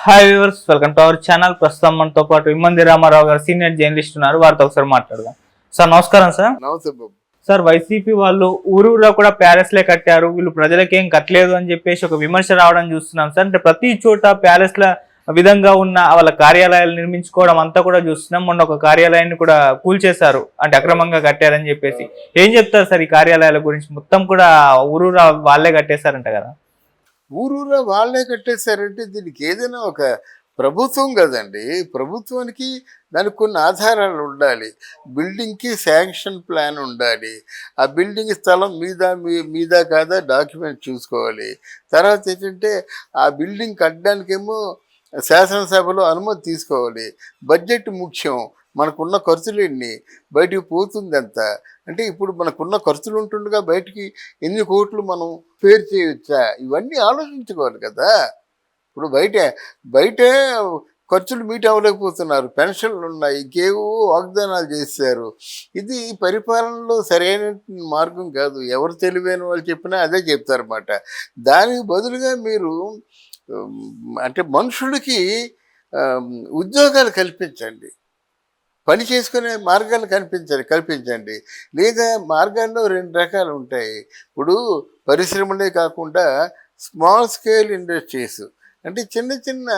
Hi viewers, welcome to our channel. ప్రస్తుతం మనతో పాటు ఇమ్మంది రామారావు గారు సీనియర్ జర్నలిస్ట్ ఉన్నారు. వారితో ఒకసారి మాట్లాడదాం. సార్ నమస్కారం. సార్ నమస్తే బాబు. సార్, వైసీపీ వాళ్ళు ఊరూరా కూడా ప్యాలెస్లే కట్టారు, వీళ్ళు ప్రజలకేం కట్టలేదు అని చెప్పేసి ఒక విమర్శ రావడం చూస్తున్నాం సార్. అంటే ప్రతి చోట ప్యాలెస్ల విధంగా ఉన్న వాళ్ళ కార్యాలయాలు నిర్మించుకోవడం అంతా కూడా చూస్తున్నాం. మొన్న ఒక కార్యాలయాన్ని కూడా కూల్చేశారు, అంటే అక్రమంగా కట్టారని చెప్పేసి. ఏం చెప్తారు సార్ ఈ కార్యాలయాల గురించి? మొత్తం కూడా ఊరూరా వాళ్ళే కట్టేశారంట కదా. ఊరూరా వాళ్ళే కట్టేశారంటే దీనికి ఏదైనా ఒక ప్రభుత్వం కదండి. ప్రభుత్వానికి దానికి కొన్ని ఆధారాలు ఉండాలి. బిల్డింగ్కి శాంక్షన్ ప్లాన్ ఉండాలి. ఆ బిల్డింగ్ స్థలం మీద కాదా డాక్యుమెంట్ చూసుకోవాలి. తర్వాత ఏంటంటే ఆ బిల్డింగ్ కట్టడానికేమో శాసనసభలో అనుమతి తీసుకోవాలి. బడ్జెట్ ముఖ్యం. మనకున్న ఖర్చులు ఎన్ని, బయటికి పోతుంది ఎంత, అంటే ఇప్పుడు మనకున్న ఖర్చులు ఉంటుండగా బయటికి ఎన్ని కోట్లు మనం పేరు చేయవచ్చా, ఇవన్నీ ఆలోచించుకోవాలి కదా. ఇప్పుడు బయట ఖర్చులు మీట్ అవ్వలేకపోతున్నారు, పెన్షన్లు ఉన్నాయి, ఇంకేవో వాగ్దానాలు చేశారు. ఇది పరిపాలనలో సరైన మార్గం కాదు. ఎవరు తెలివైన వాళ్ళు చెప్పినా అదే చెప్తారన్నమాట. దానికి బదులుగా మీరు అంటే మనుషులకి ఉద్యోగాలు కల్పించండి, పని చేసుకునే మార్గాలు కల్పించండి. లేదా మార్గాల్లో రెండు రకాలు ఉంటాయి. ఇప్పుడు పరిశ్రమలే కాకుండా స్మాల్ స్కేల్ ఇండస్ట్రీస్, అంటే చిన్న చిన్న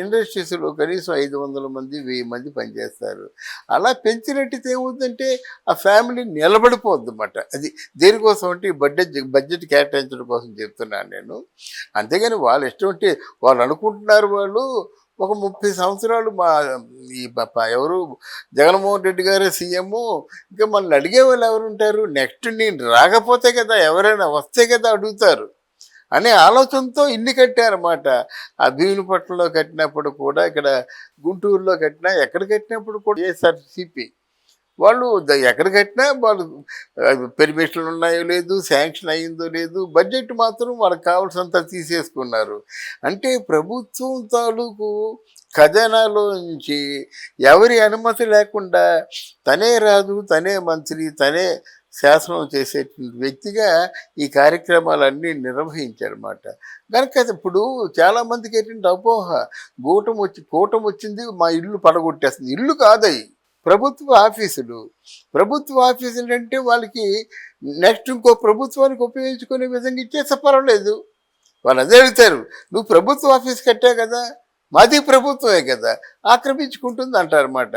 ఇండస్ట్రీస్లో కనీసం 500 మంది 1000 మంది పనిచేస్తారు. అలా పెంచినట్టయితే ఏమవుతుందంటే ఆ ఫ్యామిలీ నిలబడిపోద్ది అన్నమాట. అది దేనికోసం అంటే బడ్జెట్ కేటాయించడం కోసం చెప్తున్నాను నేను. అంతేగాని వాళ్ళు ఇష్టం అంటే వాళ్ళు అనుకుంటున్నారు. వాళ్ళు ఒక 30 సంవత్సరాలు ఎవరు జగన్మోహన్ రెడ్డి గారే సీఎం, ఇంకా మనల్ని అడిగే వాళ్ళు ఎవరు ఉంటారు? నెక్స్ట్ నేను రాకపోతే కదా, ఎవరైనా వస్తే కదా అడుగుతారు అనే ఆలోచనతో ఇల్లు కట్టారన్నమాట. ఆ భీమునిపట్నంలో కట్టినప్పుడు కూడా, ఇక్కడ గుంటూరులో కట్టినా, ఎక్కడ కట్టినప్పుడు కూడా ఏఎస్ఆర్సీపీ వాళ్ళు ఎక్కడ కట్టినా వాళ్ళు పెర్మిషన్లు ఉన్నాయో లేదు, శాంక్షన్ అయ్యిందో లేదు, బడ్జెట్ మాత్రం వాళ్ళకి కావాల్సినంత తీసేసుకున్నారు. అంటే ప్రభుత్వం తాలూకు ఖజానాలో నుంచి ఎవరి అనుమతి లేకుండా తనే రాజు, తనే మంత్రి, తనే శాసనం చేసేటువంటి వ్యక్తిగా ఈ కార్యక్రమాలన్నీ నిర్వహించారన్నమాట. కనుక ఇప్పుడు చాలామందికి ఏంటంటే అపోహ, కూటమి వచ్చింది మా ఇల్లు పడగొట్టేస్తుంది. ఇల్లు కాదయి, ప్రభుత్వ ఆఫీసులు అంటే వాళ్ళకి నెక్స్ట్ ఇంకో ప్రభుత్వానికి ఉపయోగించుకునే విధంగా ఇచ్చేస్తే పర్వాలేదు. వాళ్ళు అదే అడుగుతారు, నువ్వు ప్రభుత్వ ఆఫీస్ కట్టావు కదా, మాది ప్రభుత్వమే కదా, ఆక్రమించుకుంటుంది అంటారన్నమాట.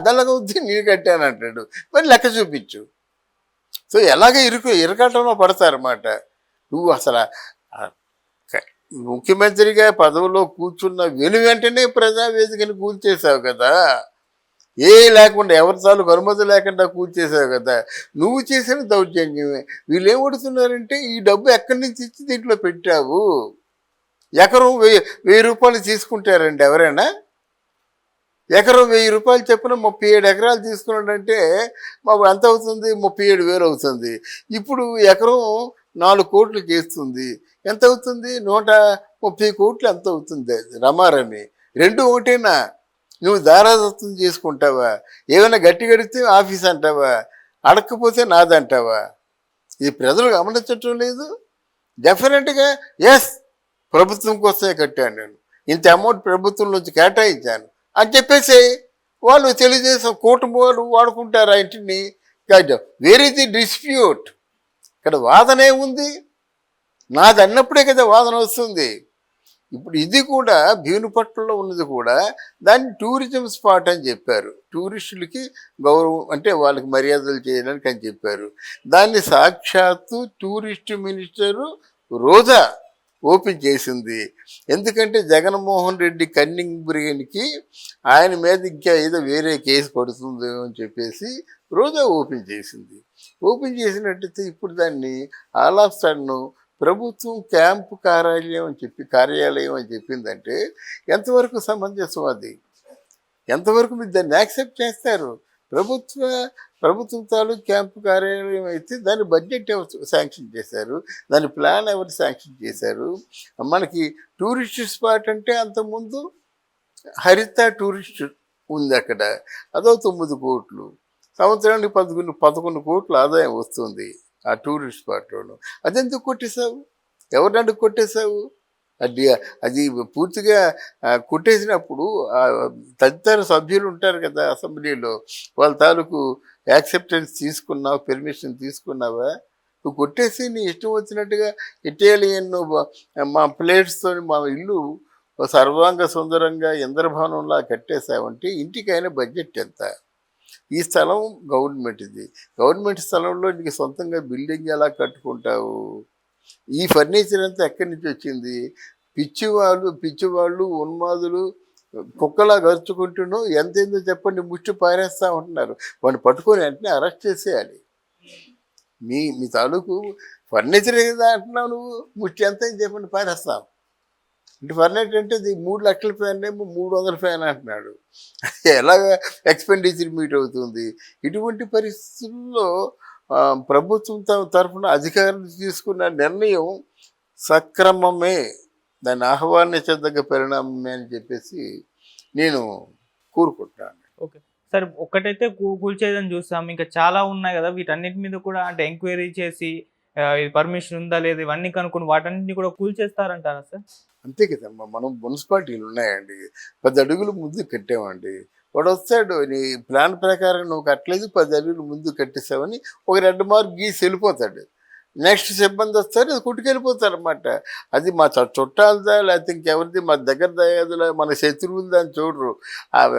దల్లగా వద్దు, నేను కట్టాను అంటాడు. మరి లెక్క చూపించు. సో ఎలాగే ఇరకాటంలో పడతారన్నమాట. నువ్వు అసలు ముఖ్యమంత్రిగా పదవిలో కూర్చున్న వెంటనే ప్రజావేదికని కూల్చేసావు కదా, లేకుండా ఎవరి తాలూకు అనుమతి లేకుండా కూర్చేసావు కదా. నువ్వు చేసిన దౌర్జన్యమే. వీళ్ళు ఏమడుతున్నారంటే ఈ డబ్బు ఎక్కడి నుంచి ఇచ్చి దీంట్లో పెట్టావు. ఎకరం 1000 రూపాయలు తీసుకుంటారండి ఎవరైనా? ఎకరం 1000 రూపాయలు చెప్పిన 37 ఎకరాలు తీసుకున్నాడంటే మాకు ఎంత అవుతుంది? 37,000 అవుతుంది. ఇప్పుడు ఎకరం 4 కోట్లు చేస్తుంది. ఎంత అవుతుంది? 130 కోట్లు ఎంత అవుతుంది? రమారమి రెండు ఒకటేనా? నువ్వు దారాదత్తం చేసుకుంటావా? ఏమైనా గట్టి గడితే ఆఫీస్ అంటావా? అడగకపోతే నాదంటావా? ఇది ప్రజలు గమనించటం లేదు. డెఫినెట్గా ఎస్, ప్రభుత్వం కోసమే కట్టాను నేను, ఇంత అమౌంట్ ప్రభుత్వం నుంచి కేటాయించాను అని చెప్పేసి వాళ్ళు తెలుగుదేశం కూటమి వాళ్ళు వాడుకుంటారు ఆ ఇంటిని. Where is the dispute? ఇక్కడ వాదనే ఉంది. నాది అన్నప్పుడే కదా వాదన వస్తుంది. ఇప్పుడు ఇది కూడా భీమునిపట్నంలో ఉన్నది కూడా దాన్ని టూరిజం స్పాట్ అని చెప్పారు. టూరిస్టులకి గౌరవం అంటే వాళ్ళకి మర్యాదలు చేయడానికి అని చెప్పారు. దాన్ని సాక్షాత్తు టూరిస్ట్ మినిస్టరు రోజా ఓపెన్ చేసింది. ఎందుకంటే జగన్మోహన్ రెడ్డి కన్నింగ్ బ్రెయిన్కి ఆయన మీద ఇంకా ఏదో వేరే కేసు పడుతుందో అని చెప్పేసి రోజా ఓపెన్ చేసింది. ఓపెన్ చేసినట్టయితే ఇప్పుడు దాన్ని ఆల్ ఆఫ్ సడన్ ప్రభుత్వం క్యాంపు కార్యాలయం అని చెప్పిందంటే ఎంతవరకు సమంజసం? అది ఎంతవరకు మీరు దాన్ని యాక్సెప్ట్ చేస్తారు? ప్రభుత్వం తాలూకు క్యాంపు కార్యాలయం అయితే దాని బడ్జెట్ ఎవరు శాంక్షన్ చేశారు? దాని ప్లాన్ ఎవరు శాంక్షన్ చేశారు? మనకి టూరిస్ట్ స్పాట్ అంటే అంతకుముందు హరిత టూరిస్ట్ ఉంది అక్కడ, అదో 9 కోట్లు, సంవత్సరానికి 11 కోట్ల ఆదాయం వస్తుంది ఆ టూరిస్ట్ స్పాట్లోను. అదెందుకు కొట్టేశావు? ఎవరిని కొట్టేశావు? అది అది పూర్తిగా కొట్టేసినప్పుడు ఆ తదితర సభ్యులు ఉంటారు కదా అసెంబ్లీలో, వాళ్ళ తాలూకు యాక్సెప్టెన్స్ తీసుకున్నావు, పెర్మిషన్ తీసుకున్నావా? నువ్వు కొట్టేసి నీ ఇష్టం వచ్చినట్టుగా ఇటాలియన్ మా ప్లేట్స్తో మా ఇల్లు సర్వాంగ సుందరంగా ఇంద్రభవనంలా కట్టేసావంటే ఇంటికైనా బడ్జెట్ ఎంత? ఈ స్థలం గవర్నమెంట్ది. గవర్నమెంట్ స్థలంలో నీకు సొంతంగా బిల్డింగ్ ఎలా కట్టుకుంటావు? ఈ ఫర్నిచర్ అంతా ఎక్కడి నుంచి వచ్చింది? పిచ్చివాళ్ళు ఉన్మాదులు కుక్కలా గరుచుకుంటూనో ఎంతేందో చెప్పండి ముష్టి పారేస్తూ ఉంటున్నారు. వాడిని పట్టుకొని వెంటనే అరెస్ట్ చేసేయాలి. మీ తాలూకు ఫర్నిచర్ ఏదా అంటున్నావు నువ్వు, ముష్టి ఎంత అని చెప్పండి పారేస్తావు. అంటే ఫర్నిచర్ అంటే ఇది 3 లక్షల ఫ్యాన్ ఏమో 300 ఫ్యాన్ అంటున్నాడు. ఎలాగ ఎక్స్పెండిచర్ మీట్ అవుతుంది? ఇటువంటి పరిస్థితుల్లో ప్రభుత్వం తరఫున అధికారులు తీసుకున్న నిర్ణయం సక్రమమే, దాన్ని ఆహ్వానించదగ్గ పరిణామమే అని చెప్పేసి నేను కోరుకుంటున్నాను. ఓకే సార్, ఒక్కటైతే కూల్చేదని చూస్తాం, ఇంకా చాలా ఉన్నాయి కదా, వీటన్నిటి మీద కూడా అంటే ఎంక్వైరీ చేసి ఇది పర్మిషన్ ఉందా లేదా ఇవన్నీ కనుక్కొని వాటన్నిటిని కూడా కూల్చేస్తారంటారా సార్? అంతే కదమ్మా, మనం మున్సిపాలిటీలు ఉన్నాయండి, 10 అడుగులు ముందు కట్టామండి, వాడు వస్తాడు నీ ప్లాన్ ప్రకారం నువ్వు కట్టలేదు 10 అడుగులు ముందు కట్టేసావని ఒక 2 మార్క్ గీసి వెళ్ళిపోతాడు. నెక్స్ట్ సిబ్బంది వస్తారు, అది కొట్టుకెళ్ళిపోతారు అనమాట. అది మా చుట్టాలదా లేకపోతే ఇంకెవరిది, మా దగ్గర దయాదులా, మన శత్రువులదా అని చూడరు.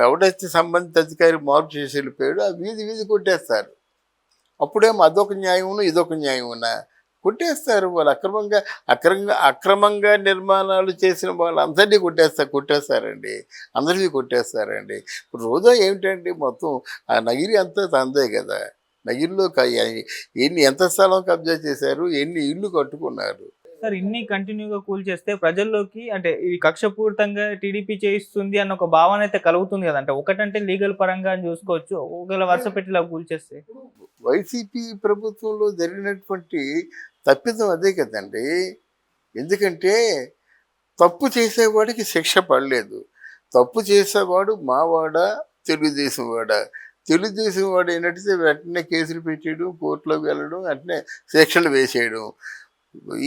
ఎవడైతే సంబంధిత అధికారి మార్పు చేసి వెళ్ళిపోయాడు ఆ వీధి కొట్టేస్తారు. అప్పుడేమో అదొక న్యాయమును ఇదొక న్యాయమునా? కొట్టేస్తారు. వాళ్ళు అక్రమంగా నిర్మాణాలు చేసిన వాళ్ళందరినీ కొట్టేస్తారండి, అందరినీ కొట్టేస్తారండి. ఇప్పుడు రోజా ఏమిటండి, మొత్తం ఆ నగిరి అంతా తందే కదా. నగిరిలో ఎంత స్థలం కబ్జా చేశారు, ఎన్ని ఇళ్ళు కట్టుకున్నారు. సార్ ఇన్ని కంటిన్యూగా కూల్చేస్తే ప్రజల్లోకి అంటే ఇది కక్షపూరితంగా టీడీపీ చేయిస్తుంది అన్న ఒక భావన అయితే కలుగుతుంది కదా. అంటే ఒకటంటే లీగల్ పరంగా అని చూసుకోవచ్చు, ఒకవేళ వరుస పెట్టిలా కూల్చేస్తే. వైసీపీ ప్రభుత్వంలో జరిగినటువంటి తప్పిదం అదే కదండి. ఎందుకంటే తప్పు చేసేవాడికి శిక్ష పడలేదు. తప్పు చేసేవాడు మావాడా తెలుగుదేశం వాడా? తెలుగుదేశం వాడు ఏంటంటే వెంటనే కేసులు పెట్టేయడం, కోర్టులోకి వెళ్ళడం, వెంటనే శిక్షలు వేసేయడం.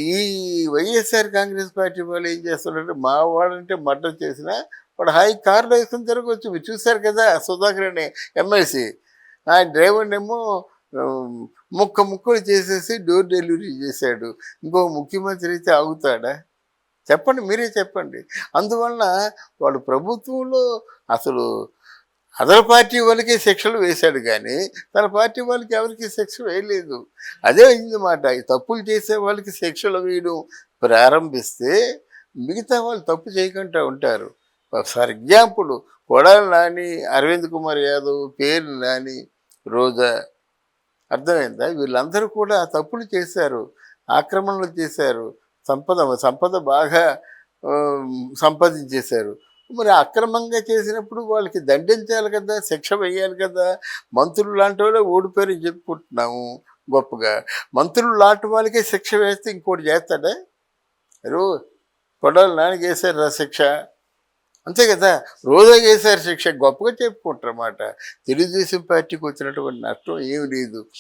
ఈ వైఎస్ఆర్ కాంగ్రెస్ పార్టీ వాళ్ళు ఏం చేస్తున్నారంటే మా వాడంటే మర్డర్ చేసినా వాడు హాయి కారులో వేసుకుని తిరగవచ్చు. మీరు చూశారు కదా సుధాకర్ అనే ఎమ్మెల్సీ, ఆ డ్రైవర్ని ఏమో ముక్కలు చేసేసి డోర్ డెలివరీ చేశాడు. ఇంకో ముఖ్యమంత్రి అయితే ఆగుతాడా? చెప్పండి, మీరే చెప్పండి. అందువలన వాళ్ళు ప్రభుత్వంలో అసలు అదర్ పార్టీ వాళ్ళకి శిక్షలు వేశాడు కానీ తన పార్టీ వాళ్ళకి ఎవరికి శిక్ష వేయలేదు. అదే అయిందన్నమాట. ఈ తప్పులు చేసే వాళ్ళకి శిక్షలు వేయడం ప్రారంభిస్తే మిగతా వాళ్ళు తప్పు చేయకుండా ఉంటారు. ఫర్ ఎగ్జాంపుల్ కొడాలి నాని, అరవింద్ కుమార్ యాదవ్, పేరు నాని, రోజా, అర్థమైందా? వీళ్ళందరూ కూడా తప్పులు చేశారు, ఆక్రమణలు చేశారు, సంపద బాగా సంపాదించేశారు. మరి అక్రమంగా చేసినప్పుడు వాళ్ళకి దండించాలి కదా, శిక్ష వేయాలి కదా. మంత్రులు లాంటి వాళ్ళే ఓడిపోయారని చెప్పుకుంటున్నాము గొప్పగా. మంత్రులు లాంటి వాళ్ళకే శిక్ష వేస్తే ఇంకోటి చేస్తాడా? కొడాలి నాన్నకి వేశారు శిక్ష, అంతే కదా. రోజా వేశారు శిక్ష, గొప్పగా చెప్పుకుంటారు అన్నమాట. తెలుగుదేశం పార్టీకి వచ్చినటువంటి నష్టం ఏమి లేదు.